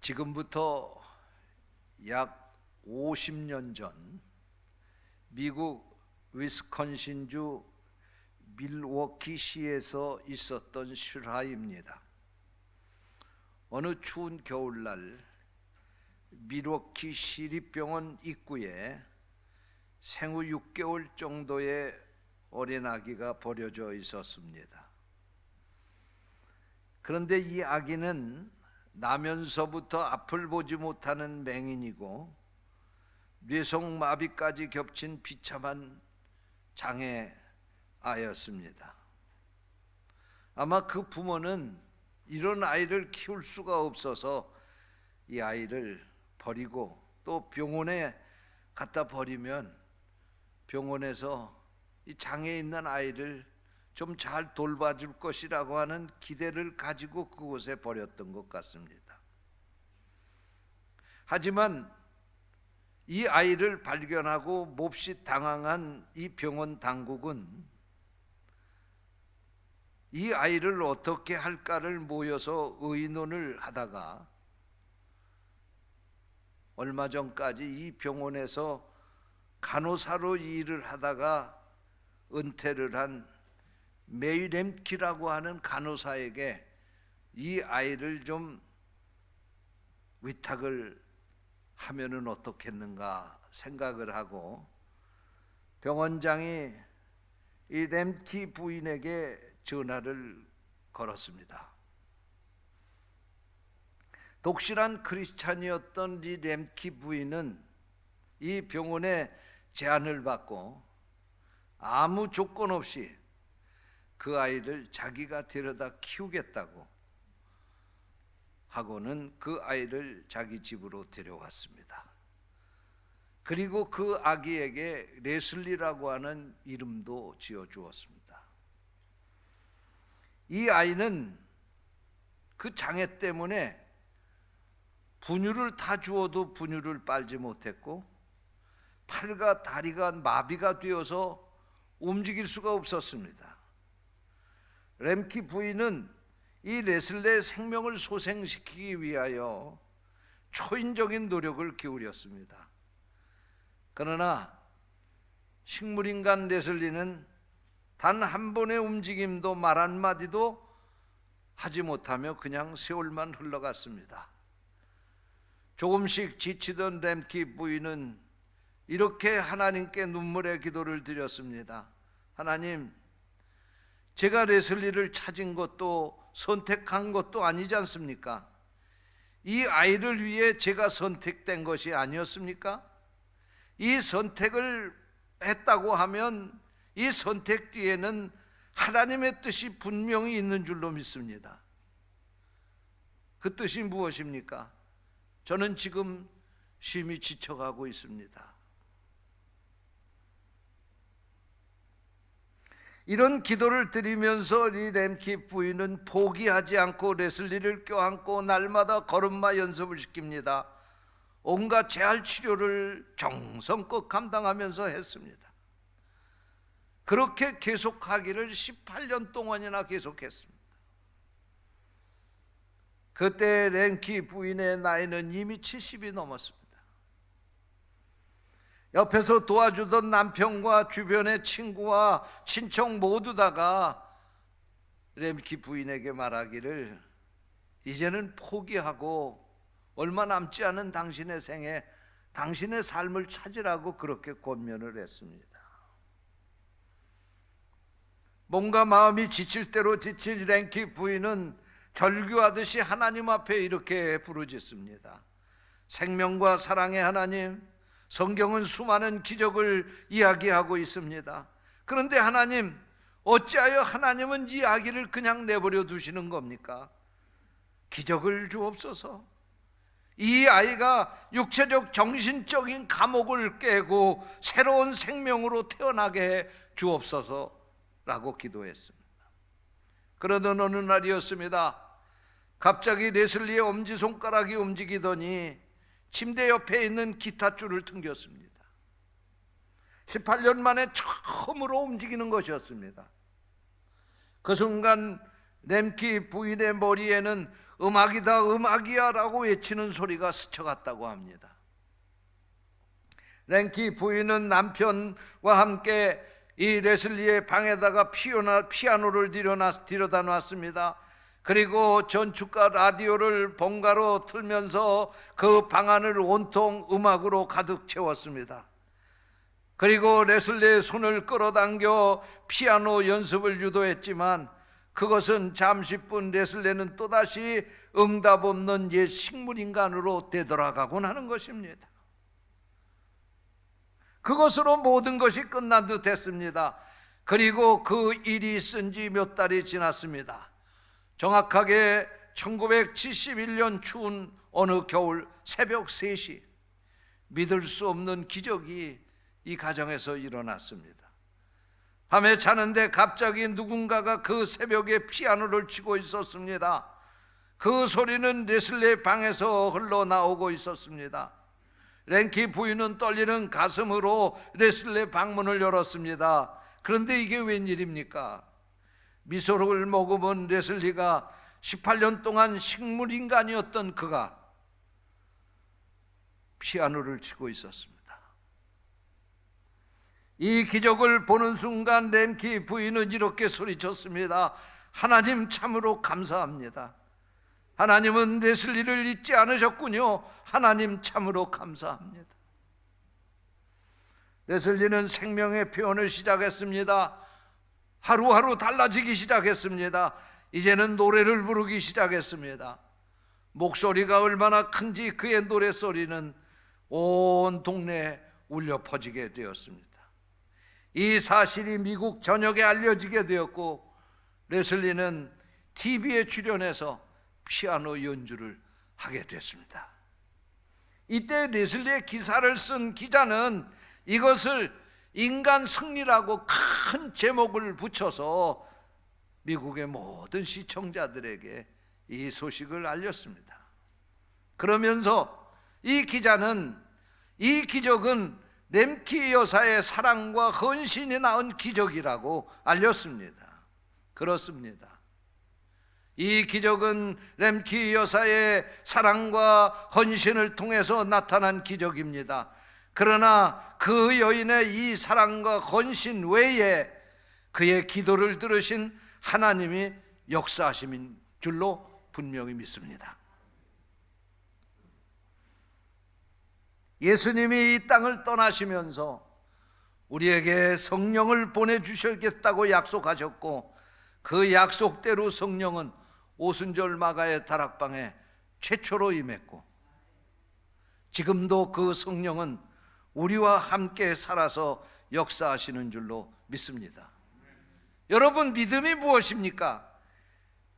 지금부터 약 50년 전 미국 위스콘신주 밀워키시에서 있었던 실화입니다. 어느 추운 겨울날 밀워키 시립병원 입구에 생후 6개월 정도의 어린 아기가 버려져 있었습니다. 그런데 이 아기는 나면서부터 앞을 보지 못하는 맹인이고 뇌성마비까지 겹친 비참한 장애아였습니다. 아마 그 부모는 이런 아이를 키울 수가 없어서 이 아이를 버리고 또 병원에 갖다 버리면 병원에서 이 장애 있는 아이를 좀 잘 돌봐줄 것이라고 하는 기대를 가지고 그곳에 버렸던 것 같습니다. 하지만 이 아이를 발견하고 몹시 당황한 이 병원 당국은 이 아이를 어떻게 할까를 모여서 의논을 하다가 얼마 전까지 이 병원에서 간호사로 일을 하다가 은퇴를 한 메이 렘키라고 하는 간호사에게 이 아이를 좀 위탁을 하면은 어떻겠는가 생각을 하고 병원장이 이 렘키 부인에게 전화를 걸었습니다. 독실한 크리스찬이었던 이 렘키 부인은 이 병원의 제안을 받고 아무 조건 없이 그 아이를 자기가 데려다 키우겠다고 하고는 그 아이를 자기 집으로 데려왔습니다. 그리고 그 아기에게 레슬리라고 하는 이름도 지어주었습니다. 이 아이는 그 장애 때문에 분유를 다 주어도 분유를 빨지 못했고 팔과 다리가 마비가 되어서 움직일 수가 없었습니다. 렘키 부인은 이 레슬리의 생명을 소생시키기 위하여 초인적인 노력을 기울였습니다. 그러나 식물인간 레슬리는 단 한 번의 움직임도 말 한마디도 하지 못하며 그냥 세월만 흘러갔습니다. 조금씩 지치던 렘키 부인은 이렇게 하나님께 눈물의 기도를 드렸습니다. 하나님, 제가 레슬리를 찾은 것도 선택한 것도 아니지 않습니까? 이 아이를 위해 제가 선택된 것이 아니었습니까? 이 선택을 했다고 하면 이 선택 뒤에는 하나님의 뜻이 분명히 있는 줄로 믿습니다. 그 뜻이 무엇입니까? 저는 지금 심히 지쳐가고 있습니다. 이런 기도를 드리면서 이 렘키 부인은 포기하지 않고 레슬리를 껴안고 날마다 걸음마 연습을 시킵니다. 온갖 재활 치료를 정성껏 감당하면서 했습니다. 그렇게 계속하기를 18년 동안이나 계속했습니다. 그때 렘키 부인의 나이는 이미 70이 넘었습니다. 옆에서 도와주던 남편과 주변의 친구와 친척 모두 다가 렘키 부인에게 말하기를 이제는 포기하고 얼마 남지 않은 당신의 생에 당신의 삶을 찾으라고 그렇게 권면을 했습니다. 몸과 마음이 지칠 대로 지친 렘키 부인은 절규하듯이 하나님 앞에 이렇게 부르짖습니다. 생명과 사랑의 하나님, 성경은 수많은 기적을 이야기하고 있습니다. 그런데 하나님, 어찌하여 하나님은 이 아기를 그냥 내버려 두시는 겁니까? 기적을 주옵소서. 이 아이가 육체적 정신적인 감옥을 깨고 새로운 생명으로 태어나게 해 주옵소서라고 기도했습니다. 그러던 어느 날이었습니다. 갑자기 레슬리의 엄지손가락이 움직이더니 침대 옆에 있는 기타줄을 튕겼습니다. 18년 만에 처음으로 움직이는 것이었습니다. 그 순간 렘키 부인의 머리에는 음악이다 음악이야 라고 외치는 소리가 스쳐갔다고 합니다. 랭키 부인은 남편과 함께 이 레슬리의 방에다가 피아노를 들여다 놨습니다. 그리고 전축과 라디오를 번갈아 틀면서 그 방 안을 온통 음악으로 가득 채웠습니다. 그리고 레슬리의 손을 끌어당겨 피아노 연습을 유도했지만 그것은 잠시뿐 레슬리는 또다시 응답 없는 옛 식물인간으로 되돌아가곤 하는 것입니다. 그것으로 모든 것이 끝난 듯 했습니다. 그리고 그 일이 있은 지 몇 달이 지났습니다. 정확하게 1971년 추운 어느 겨울 새벽 3시, 믿을 수 없는 기적이 이 가정에서 일어났습니다. 밤에 자는데 갑자기 누군가가 그 새벽에 피아노를 치고 있었습니다. 그 소리는 레슬리의 방에서 흘러나오고 있었습니다. 랭키 부인은 떨리는 가슴으로 레슬리의 방문을 열었습니다. 그런데 이게 웬일입니까? 미소를 머금은 레슬리가 18년 동안 식물인간이었던 그가 피아노를 치고 있었습니다. 이 기적을 보는 순간 랭키 부인은 이렇게 소리쳤습니다. 하나님 참으로 감사합니다. 하나님은 레슬리를 잊지 않으셨군요. 하나님 참으로 감사합니다. 레슬리는 생명의 표현을 시작했습니다. 하루하루 달라지기 시작했습니다. 이제는 노래를 부르기 시작했습니다. 목소리가 얼마나 큰지 그의 노래소리는 온 동네에 울려 퍼지게 되었습니다. 이 사실이 미국 전역에 알려지게 되었고 레슬리는 TV에 출연해서 피아노 연주를 하게 됐습니다. 이때 레슬리의 기사를 쓴 기자는 이것을 인간 승리라고 큰 제목을 붙여서 미국의 모든 시청자들에게 이 소식을 알렸습니다. 그러면서 이 기자는 이 기적은 램키 여사의 사랑과 헌신이 낳은 기적이라고 알렸습니다. 그렇습니다. 이 기적은 램키 여사의 사랑과 헌신을 통해서 나타난 기적입니다. 그러나 그 여인의 이 사랑과 헌신 외에 그의 기도를 들으신 하나님이 역사하심인 줄로 분명히 믿습니다. 예수님이 이 땅을 떠나시면서 우리에게 성령을 보내주시겠다고 약속하셨고 그 약속대로 성령은 오순절 마가의 다락방에 최초로 임했고 지금도 그 성령은 우리와 함께 살아서 역사하시는 줄로 믿습니다. 여러분, 믿음이 무엇입니까?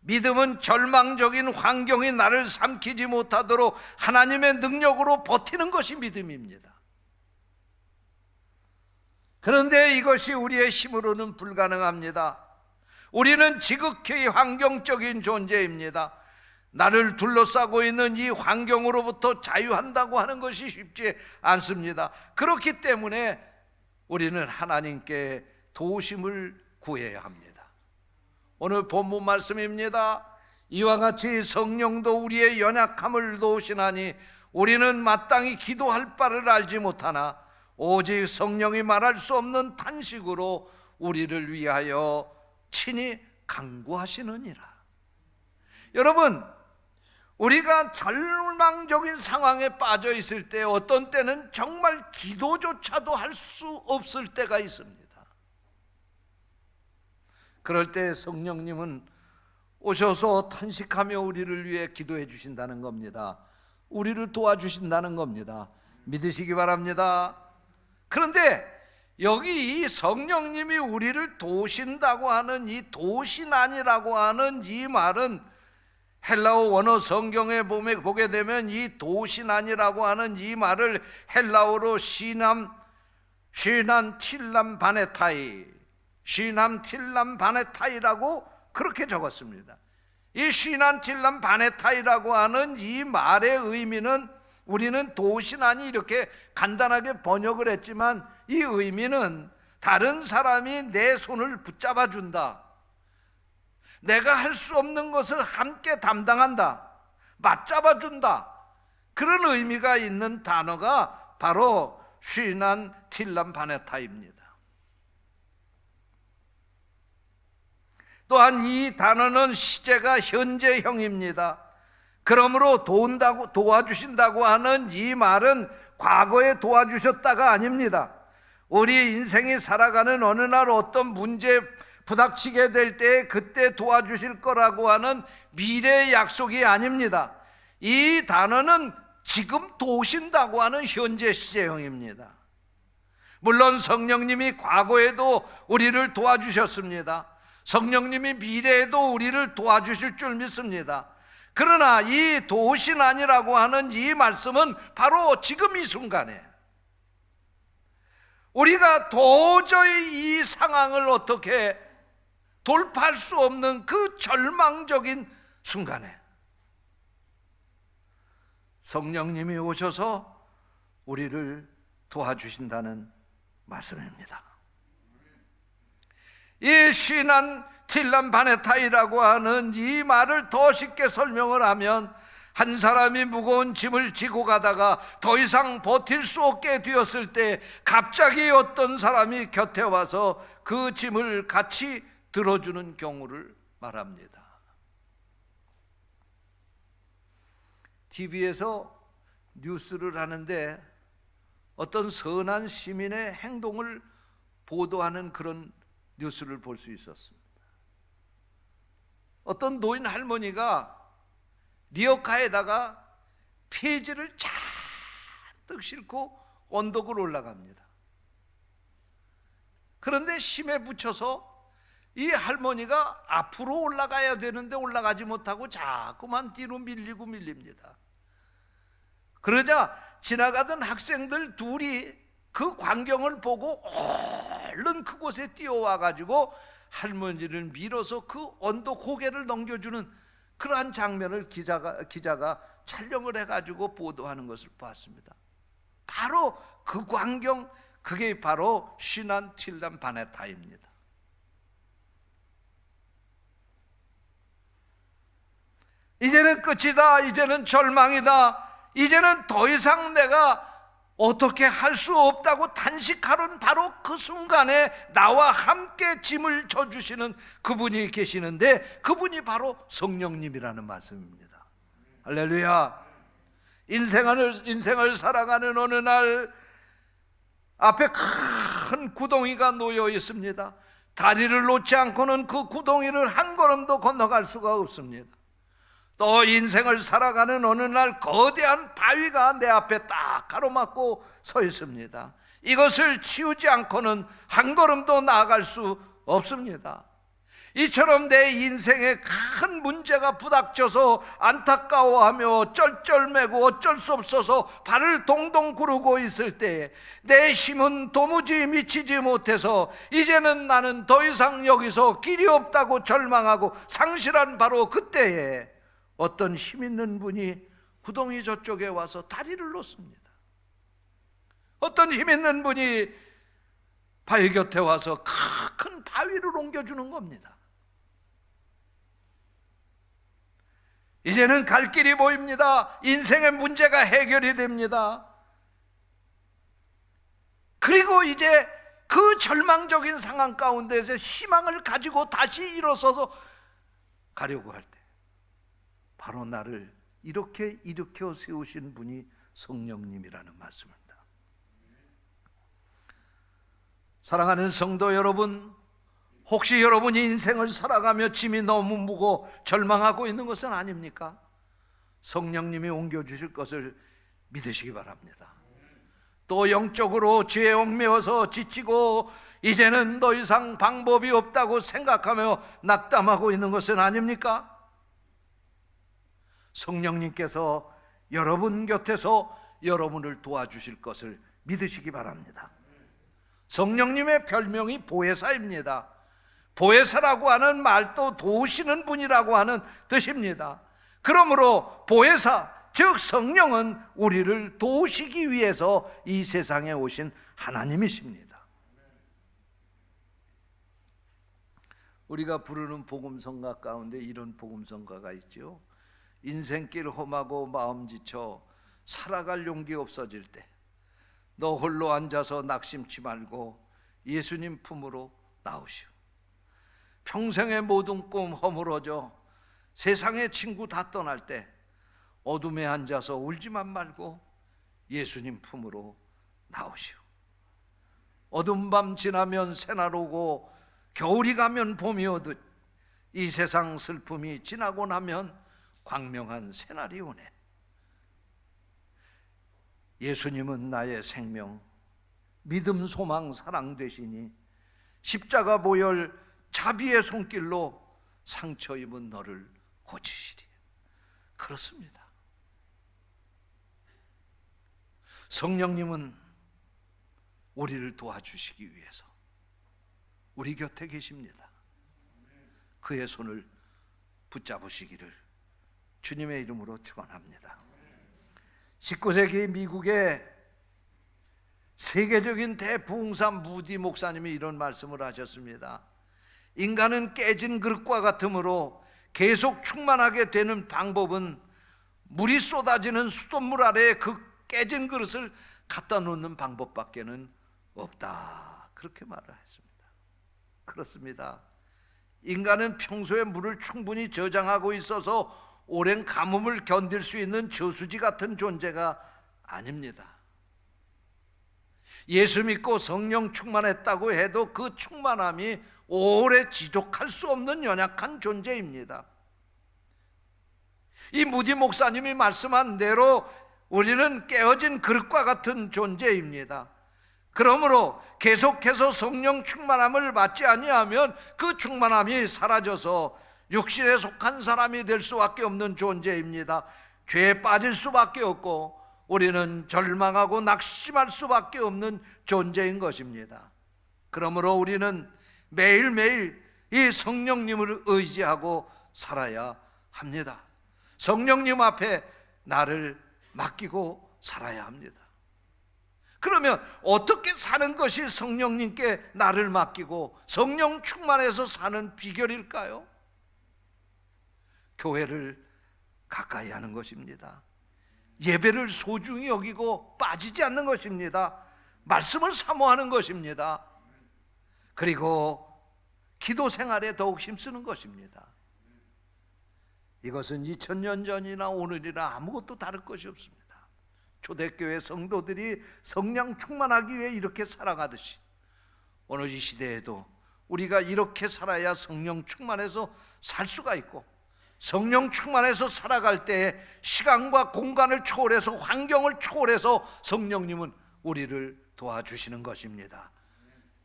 믿음은 절망적인 환경이 나를 삼키지 못하도록 하나님의 능력으로 버티는 것이 믿음입니다. 그런데 이것이 우리의 힘으로는 불가능합니다. 우리는 지극히 환경적인 존재입니다. 나를 둘러싸고 있는 이 환경으로부터 자유한다고 하는 것이 쉽지 않습니다. 그렇기 때문에 우리는 하나님께 도우심을 구해야 합니다. 오늘 본문 말씀입니다. 이와 같이 성령도 우리의 연약함을 도우시나니 우리는 마땅히 기도할 바를 알지 못하나 오직 성령이 말할 수 없는 탄식으로 우리를 위하여 친히 간구하시느니라. 여러분, 우리가 절망적인 상황에 빠져 있을 때 어떤 때는 정말 기도조차도 할 수 없을 때가 있습니다. 그럴 때 성령님은 오셔서 탄식하며 우리를 위해 기도해 주신다는 겁니다. 우리를 도와주신다는 겁니다. 믿으시기 바랍니다. 그런데 여기 이 성령님이 우리를 도우신다고 하는 이 도우시나니라고 하는 이 말은 헬라어 원어 성경에 보게 되면 이 도우시나니라고 하는 이 말을 헬라어로 시남 틸람 바네타이라고 그렇게 적었습니다. 이 시난 틸람 바네타이라고 하는 이 말의 의미는 우리는 도우시나니 이렇게 간단하게 번역을 했지만 이 의미는 다른 사람이 내 손을 붙잡아 준다, 내가 할 수 없는 것을 함께 담당한다, 맞잡아준다, 그런 의미가 있는 단어가 바로 슈난 틸람 바네타입니다. 또한 이 단어는 시제가 현재형입니다. 그러므로 도와주신다고 하는 이 말은 과거에 도와주셨다가 아닙니다. 우리 인생이 살아가는 어느 날 어떤 문제에 부닥치게 될 때 그때 도와주실 거라고 하는 미래의 약속이 아닙니다. 이 단어는 지금 도우신다고 하는 현재 시제형입니다. 물론 성령님이 과거에도 우리를 도와주셨습니다. 성령님이 미래에도 우리를 도와주실 줄 믿습니다. 그러나 이 도우신 아니라고 하는 이 말씀은 바로 지금 이 순간에 우리가 도저히 이 상황을 어떻게 돌파할 수 없는 그 절망적인 순간에 성령님이 오셔서 우리를 도와주신다는 말씀입니다. 이 슈난 틸람 바네타이라고 하는 이 말을 더 쉽게 설명을 하면, 한 사람이 무거운 짐을 지고 가다가 더 이상 버틸 수 없게 되었을 때 갑자기 어떤 사람이 곁에 와서 그 짐을 같이 들어주는 경우를 말합니다. TV에서 뉴스를 하는데 어떤 선한 시민의 행동을 보도하는 그런 뉴스를 볼 수 있었습니다. 어떤 노인 할머니가 리어카에다가 폐지를 잔뜩 싣고 언덕을 올라갑니다. 그런데 힘에 부쳐서 이 할머니가 앞으로 올라가야 되는데 올라가지 못하고 자꾸만 뒤로 밀립니다. 그러자 지나가던 학생들 둘이 그 광경을 보고 얼른 그곳에 뛰어와 가지고 할머니를 밀어서 그 언덕 고개를 넘겨주는 그러한 장면을 기자가 촬영을 해가지고 보도하는 것을 봤습니다. 바로 그 광경, 그게 바로 슈난 틸람 바네타입니다. 이제는 끝이다, 이제는 절망이다, 이제는 더 이상 내가 어떻게 할 수 없다고 단식하는 바로 그 순간에 나와 함께 짐을 져주시는 그분이 계시는데, 그분이 바로 성령님이라는 말씀입니다. 할렐루야. 인생을 살아가는 어느 날 앞에 큰 구덩이가 놓여 있습니다. 다리를 놓지 않고는 그 구덩이를 한 걸음도 건너갈 수가 없습니다. 또 인생을 살아가는 어느 날 거대한 바위가 내 앞에 딱 가로막고 서 있습니다. 이것을 치우지 않고는 한 걸음도 나아갈 수 없습니다. 이처럼 내 인생에 큰 문제가 부닥쳐서 안타까워하며 쩔쩔매고 어쩔 수 없어서 발을 동동 구르고 있을 때, 내 힘은 도무지 미치지 못해서 이제는 나는 더 이상 여기서 길이 없다고 절망하고 상실한 바로 그때에 어떤 힘 있는 분이 구덩이 저쪽에 와서 다리를 놓습니다. 어떤 힘 있는 분이 바위 곁에 와서 큰 바위를 옮겨주는 겁니다. 이제는 갈 길이 보입니다. 인생의 문제가 해결이 됩니다. 그리고 이제 그 절망적인 상황 가운데서 희망을 가지고 다시 일어서서 가려고 할 때, 바로 나를 이렇게 일으켜 세우신 분이 성령님이라는 말씀입니다. 사랑하는 성도 여러분, 혹시 여러분이 인생을 살아가며 짐이 너무 무거워 절망하고 있는 것은 아닙니까? 성령님이 옮겨주실 것을 믿으시기 바랍니다. 또 영적으로 죄에 얽매여서 지치고 이제는 더 이상 방법이 없다고 생각하며 낙담하고 있는 것은 아닙니까? 성령님께서 여러분 곁에서 여러분을 도와주실 것을 믿으시기 바랍니다. 성령님의 별명이 보혜사입니다. 보혜사라고 하는 말도 도우시는 분이라고 하는 뜻입니다. 그러므로 보혜사, 즉 성령은 우리를 도우시기 위해서 이 세상에 오신 하나님이십니다. 우리가 부르는 복음성가 가운데 이런 복음성가가 있죠. 인생길 험하고 마음 지쳐 살아갈 용기 없어질 때 너 홀로 앉아서 낙심치 말고 예수님 품으로 나오시오. 평생의 모든 꿈 허물어져 세상의 친구 다 떠날 때 어둠에 앉아서 울지만 말고 예수님 품으로 나오시오. 어두운 밤 지나면 새날 오고 겨울이 가면 봄이 오듯 이 세상 슬픔이 지나고 나면 광명한 새날이 오네. 예수님은 나의 생명, 믿음, 소망, 사랑 되시니 십자가 보혈 자비의 손길로 상처 입은 너를 고치시리. 그렇습니다. 성령님은 우리를 도와주시기 위해서 우리 곁에 계십니다. 그의 손을 붙잡으시기를 주님의 이름으로 축원합니다. 19세기 미국의 세계적인 대부흥사 무디 목사님이 이런 말씀을 하셨습니다. 인간은 깨진 그릇과 같으므로 계속 충만하게 되는 방법은 물이 쏟아지는 수돗물 아래에 그 깨진 그릇을 갖다 놓는 방법밖에는 없다. 그렇게 말을 했습니다. 그렇습니다. 인간은 평소에 물을 충분히 저장하고 있어서 오랜 가뭄을 견딜 수 있는 저수지 같은 존재가 아닙니다. 예수 믿고 성령 충만했다고 해도 그 충만함이 오래 지속할 수 없는 연약한 존재입니다. 이 무디 목사님이 말씀한 대로 우리는 깨어진 그릇과 같은 존재입니다. 그러므로 계속해서 성령 충만함을 받지 아니하면 그 충만함이 사라져서 육신에 속한 사람이 될 수밖에 없는 존재입니다. 죄에 빠질 수밖에 없고 우리는 절망하고 낙심할 수밖에 없는 존재인 것입니다. 그러므로 우리는 매일매일 이 성령님을 의지하고 살아야 합니다. 성령님 앞에 나를 맡기고 살아야 합니다. 그러면 어떻게 사는 것이 성령님께 나를 맡기고 성령 충만해서 사는 비결일까요? 교회를 가까이 하는 것입니다. 예배를 소중히 여기고 빠지지 않는 것입니다. 말씀을 사모하는 것입니다. 그리고 기도 생활에 더욱 힘쓰는 것입니다. 이것은 2000년 전이나 오늘이나 아무것도 다를 것이 없습니다. 초대교회 성도들이 성령 충만하기 위해 이렇게 살아가듯이 오늘 이 시대에도 우리가 이렇게 살아야 성령 충만해서 살 수가 있고, 성령 충만해서 살아갈 때에 시간과 공간을 초월해서, 환경을 초월해서 성령님은 우리를 도와주시는 것입니다.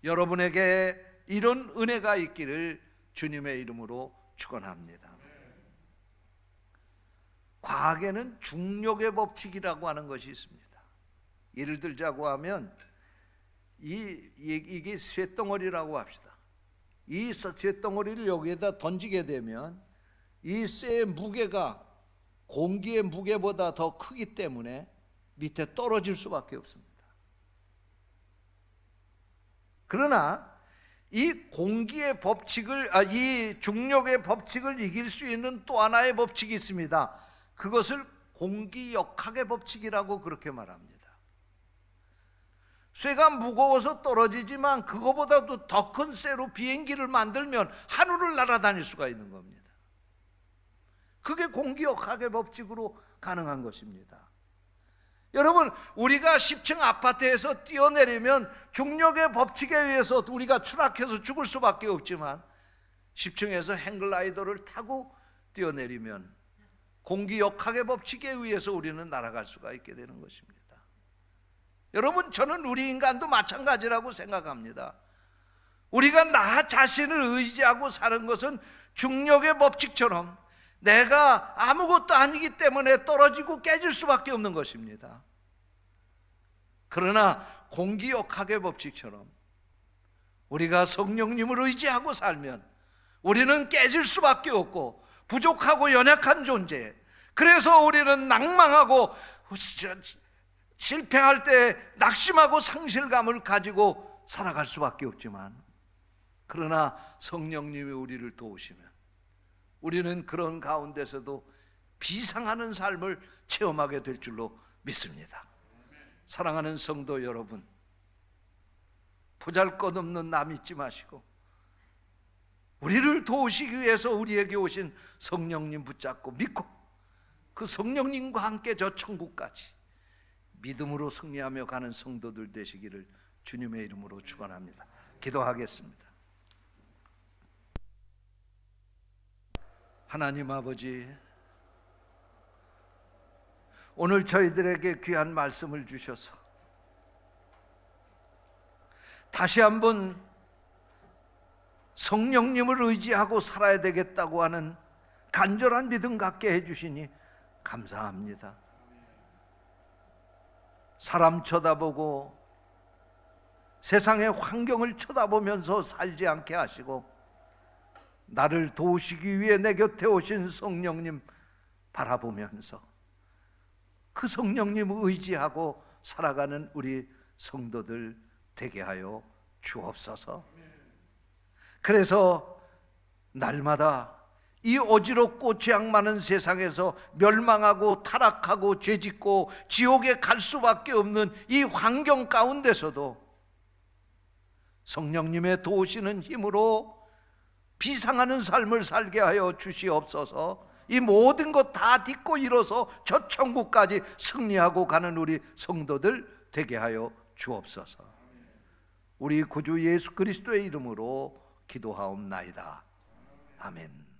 여러분에게 이런 은혜가 있기를 주님의 이름으로 축원합니다. 과학에는 중력의 법칙이라고 하는 것이 있습니다. 예를 들자고 하면 이게 쇳덩어리라고 합시다. 이 쇳덩어리를 여기에다 던지게 되면 이 쇠의 무게가 공기의 무게보다 더 크기 때문에 밑에 떨어질 수밖에 없습니다. 그러나 이 공기의 법칙을, 이 중력의 법칙을 이길 수 있는 또 하나의 법칙이 있습니다. 그것을 공기역학의 법칙이라고 그렇게 말합니다. 쇠가 무거워서 떨어지지만 그거보다도 더 큰 쇠로 비행기를 만들면 하늘을 날아다닐 수가 있는 겁니다. 그게 공기역학의 법칙으로 가능한 것입니다. 여러분, 우리가 10층 아파트에서 뛰어내리면 중력의 법칙에 의해서 우리가 추락해서 죽을 수밖에 없지만 10층에서 행글라이더를 타고 뛰어내리면 공기역학의 법칙에 의해서 우리는 날아갈 수가 있게 되는 것입니다. 여러분, 저는 우리 인간도 마찬가지라고 생각합니다. 우리가 나 자신을 의지하고 사는 것은 중력의 법칙처럼 내가 아무것도 아니기 때문에 떨어지고 깨질 수밖에 없는 것입니다. 그러나 공기역학의 법칙처럼 우리가 성령님을 의지하고 살면 우리는 깨질 수밖에 없고 부족하고 연약한 존재, 그래서 우리는 낭망하고 실패할 때 낙심하고 상실감을 가지고 살아갈 수밖에 없지만, 그러나 성령님이 우리를 도우시면 우리는 그런 가운데서도 비상하는 삶을 체험하게 될 줄로 믿습니다. 사랑하는 성도 여러분, 보잘것없는 남 잊지 마시고 우리를 도우시기 위해서 우리에게 오신 성령님 붙잡고 믿고 그 성령님과 함께 저 천국까지 믿음으로 승리하며 가는 성도들 되시기를 주님의 이름으로 축원합니다. 기도하겠습니다. 하나님 아버지, 오늘 저희들에게 귀한 말씀을 주셔서 다시 한번 성령님을 의지하고 살아야 되겠다고 하는 간절한 믿음 갖게 해주시니 감사합니다. 사람 쳐다보고 세상의 환경을 쳐다보면서 살지 않게 하시고 나를 도우시기 위해 내 곁에 오신 성령님 바라보면서 그 성령님을 의지하고 살아가는 우리 성도들 되게 하여 주옵소서. 그래서 날마다 이 어지럽고 죄악 많은 세상에서 멸망하고 타락하고 죄짓고 지옥에 갈 수밖에 없는 이 환경 가운데서도 성령님의 도우시는 힘으로 비상하는 삶을 살게 하여 주시옵소서. 이 모든 것 다 딛고 일어서 저 천국까지 승리하고 가는 우리 성도들 되게 하여 주옵소서. 우리 구주 예수 그리스도의 이름으로 기도하옵나이다. 아멘.